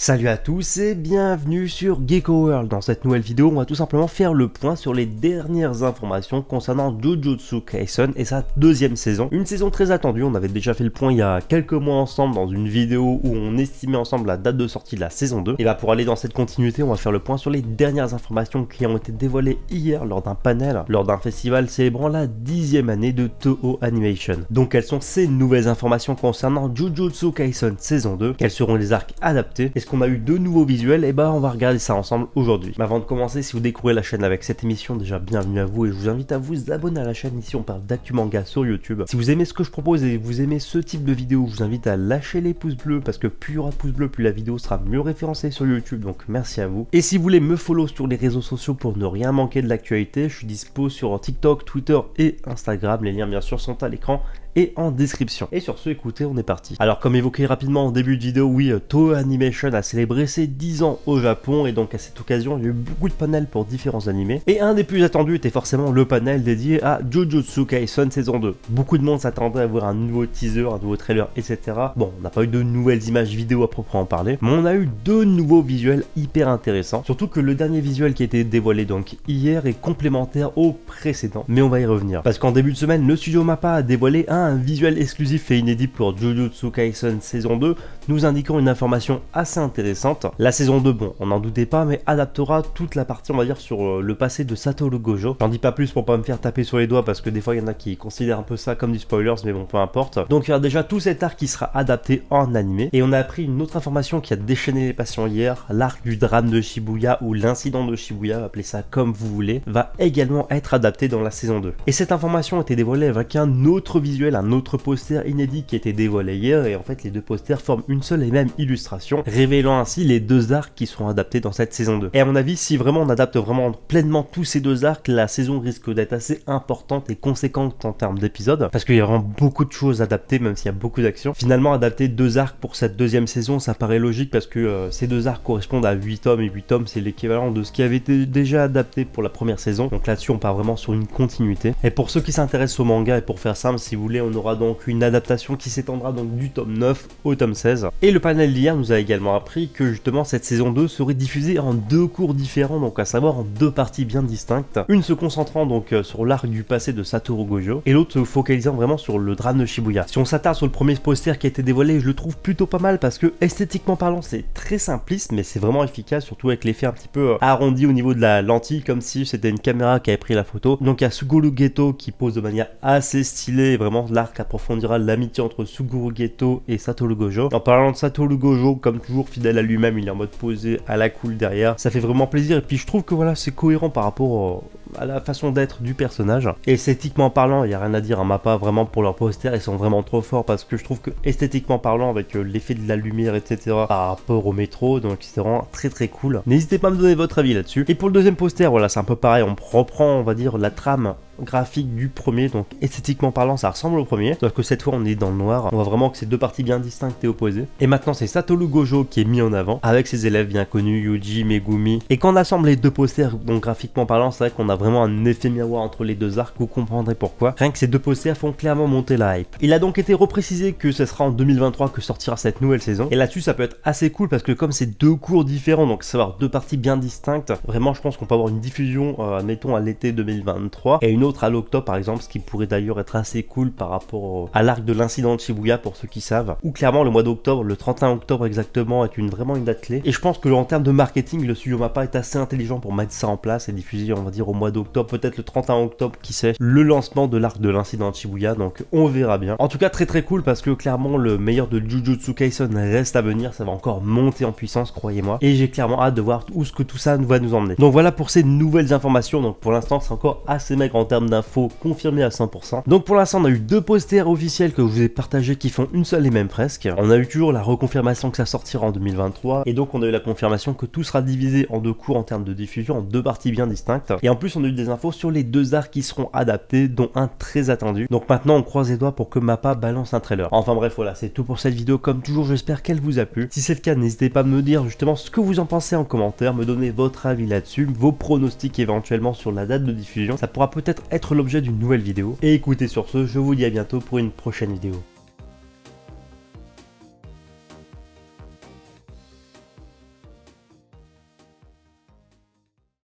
Salut à tous et bienvenue sur Gecko World. Dans cette nouvelle vidéo, on va tout simplement faire le point sur les dernières informations concernant Jujutsu Kaisen et sa deuxième saison. Une saison très attendue, on avait déjà fait le point il y a quelques mois ensemble dans une vidéo où on estimait ensemble la date de sortie de la saison 2. Et bah pour aller dans cette continuité, on va faire le point sur les dernières informations qui ont été dévoilées hier lors d'un panel, lors d'un festival célébrant la 10e année de Toho Animation. Donc quelles sont ces nouvelles informations concernant Jujutsu Kaisen saison 2? Quels seront les arcs adaptés? Est-ce qu'on a eu de nouveaux visuels? Et bah on va regarder ça ensemble aujourd'hui. Mais avant de commencer, si vous découvrez la chaîne avec cette émission, déjà bienvenue à vous et je vous invite à vous abonner à la chaîne. Ici on parle d'actu manga sur YouTube. Si vous aimez ce que je propose et vous aimez ce type de vidéo, je vous invite à lâcher les pouces bleus parce que plus il y aura de pouces bleus, plus la vidéo sera mieux référencée sur YouTube, donc merci à vous. Et si vous voulez me follow sur les réseaux sociaux pour ne rien manquer de l'actualité, je suis dispo sur TikTok, Twitter et Instagram. Les liens bien sûr sont à l'écran et en description. Et sur ce, écoutez, on est parti. Alors comme évoqué rapidement en début de vidéo, oui, Toho Animation a célébré ses 10 ans au Japon et donc à cette occasion, il y a eu beaucoup de panels pour différents animés. Et un des plus attendus était forcément le panel dédié à Jujutsu Kaisen saison 2. Beaucoup de monde s'attendait à voir un nouveau teaser, un nouveau trailer, etc. Bon, on n'a pas eu de nouvelles images vidéo à proprement parler, mais on a eu deux nouveaux visuels hyper intéressants. Surtout que le dernier visuel qui a été dévoilé donc hier est complémentaire au précédent, mais on va y revenir. Parce qu'en début de semaine, le studio Mappa a dévoilé un visuel exclusif et inédit pour Jujutsu Kaisen saison 2, nous indiquant une information assez intéressante. La saison 2, bon, on n'en doutait pas, mais adaptera toute la partie, on va dire, sur le passé de Satoru Gojo. J'en dis pas plus pour pas me faire taper sur les doigts, parce que des fois, il y en a qui considèrent un peu ça comme du spoilers, mais bon, peu importe. Donc, il y aura déjà tout cet arc qui sera adapté en animé. Et on a appris une autre information qui a déchaîné les passions hier, l'arc du drame de Shibuya, ou l'incident de Shibuya, appelez ça comme vous voulez, va également être adapté dans la saison 2. Et cette information a été dévoilée avec un autre visuel, un autre poster inédit qui a été dévoilé hier, et en fait les deux posters forment une seule et même illustration, révélant ainsi les deux arcs qui seront adaptés dans cette saison 2. Et à mon avis, si vraiment on adapte vraiment pleinement tous ces deux arcs, la saison risque d'être assez importante et conséquente en termes d'épisodes, parce qu'il y a vraiment beaucoup de choses adaptées, même s'il y a beaucoup d'actions. Finalement, adapter deux arcs pour cette deuxième saison, ça paraît logique, parce que ces deux arcs correspondent à 8 tomes, et 8 tomes c'est l'équivalent de ce qui avait été déjà adapté pour la première saison, donc là-dessus on part vraiment sur une continuité. Et pour ceux qui s'intéressent au manga, et pour faire simple, si vous voulez, on aura donc une adaptation qui s'étendra donc du tome 9 au tome 16. Et le panel d'hier nous a également appris que justement cette saison 2 serait diffusée en deux cours différents, donc à savoir en deux parties bien distinctes. Une se concentrant donc sur l'arc du passé de Satoru Gojo et l'autre se focalisant vraiment sur le drame de Shibuya. Si on s'attarde sur le premier poster qui a été dévoilé, je le trouve plutôt pas mal parce que esthétiquement parlant c'est très simpliste mais c'est vraiment efficace, surtout avec l'effet un petit peu arrondi au niveau de la lentille comme si c'était une caméra qui avait pris la photo. Donc il y a Suguru Geto qui pose de manière assez stylée et vraiment l'arc approfondira l'amitié entre Suguru Geto et Satoru Gojo. En parlant de Satoru Gojo, comme toujours fidèle à lui-même, il est en mode posé à la cool derrière, ça fait vraiment plaisir et puis je trouve que voilà c'est cohérent par rapport à la façon d'être du personnage. Et esthétiquement parlant, il n'y a rien à dire à Mappa vraiment pour leurs posters, ils sont vraiment trop forts parce que je trouve que esthétiquement parlant avec l'effet de la lumière etc par rapport au métro, donc c'est vraiment très très cool. N'hésitez pas à me donner votre avis là-dessus. Et pour le deuxième poster, voilà c'est un peu pareil, on reprend on va dire la trame graphique du premier, donc esthétiquement parlant ça ressemble au premier, sauf que cette fois on est dans le noir, on voit vraiment que c'est deux parties bien distinctes et opposées. Et maintenant c'est Satoru Gojo qui est mis en avant avec ses élèves bien connus Yuji, Megumi, et quand on assemble les deux posters, donc graphiquement parlant c'est vrai qu'on a vraiment un effet miroir entre les deux arcs, vous comprendrez pourquoi. Rien que ces deux posters font clairement monter la hype. Il a donc été reprécisé que ce sera en 2023 que sortira cette nouvelle saison, et là-dessus ça peut être assez cool parce que comme c'est deux cours différents, donc savoir deux parties bien distinctes, vraiment je pense qu'on peut avoir une diffusion admettons à l'été 2023 et une autre à l'octobre par exemple, ce qui pourrait d'ailleurs être assez cool par rapport à l'arc de l'incident de Shibuya pour ceux qui savent, ou clairement le mois d'octobre, le 31 octobre exactement est vraiment une date clé. Et je pense que en termes de marketing, le studio Mappa est assez intelligent pour mettre ça en place et diffuser on va dire au mois d'octobre, peut-être le 31 octobre qui sait, le lancement de l'arc de l'incident de Shibuya, donc on verra bien. En tout cas très très cool parce que clairement le meilleur de Jujutsu Kaisen reste à venir, ça va encore monter en puissance croyez-moi, et j'ai clairement hâte de voir où ce que tout ça va nous emmener. Donc voilà pour ces nouvelles informations, donc pour l'instant c'est encore assez maigre en termes d'infos confirmées à 100%. Donc pour l'instant on a eu deux posters officiels que je vous ai partagés qui font une seule et même presque. On a eu toujours la reconfirmation que ça sortira en 2023 et donc on a eu la confirmation que tout sera divisé en deux cours en termes de diffusion, en deux parties bien distinctes. Et en plus on a eu des infos sur les deux arcs qui seront adaptés, dont un très attendu. Donc maintenant on croise les doigts pour que Mappa balance un trailer. Enfin bref voilà, c'est tout pour cette vidéo. Comme toujours j'espère qu'elle vous a plu. Si c'est le cas, n'hésitez pas à me dire justement ce que vous en pensez en commentaire, me donner votre avis là-dessus, vos pronostics éventuellement sur la date de diffusion. Ça pourra peut-être être l'objet d'une nouvelle vidéo. Et écoutez, sur ce, je vous dis à bientôt pour une prochaine vidéo.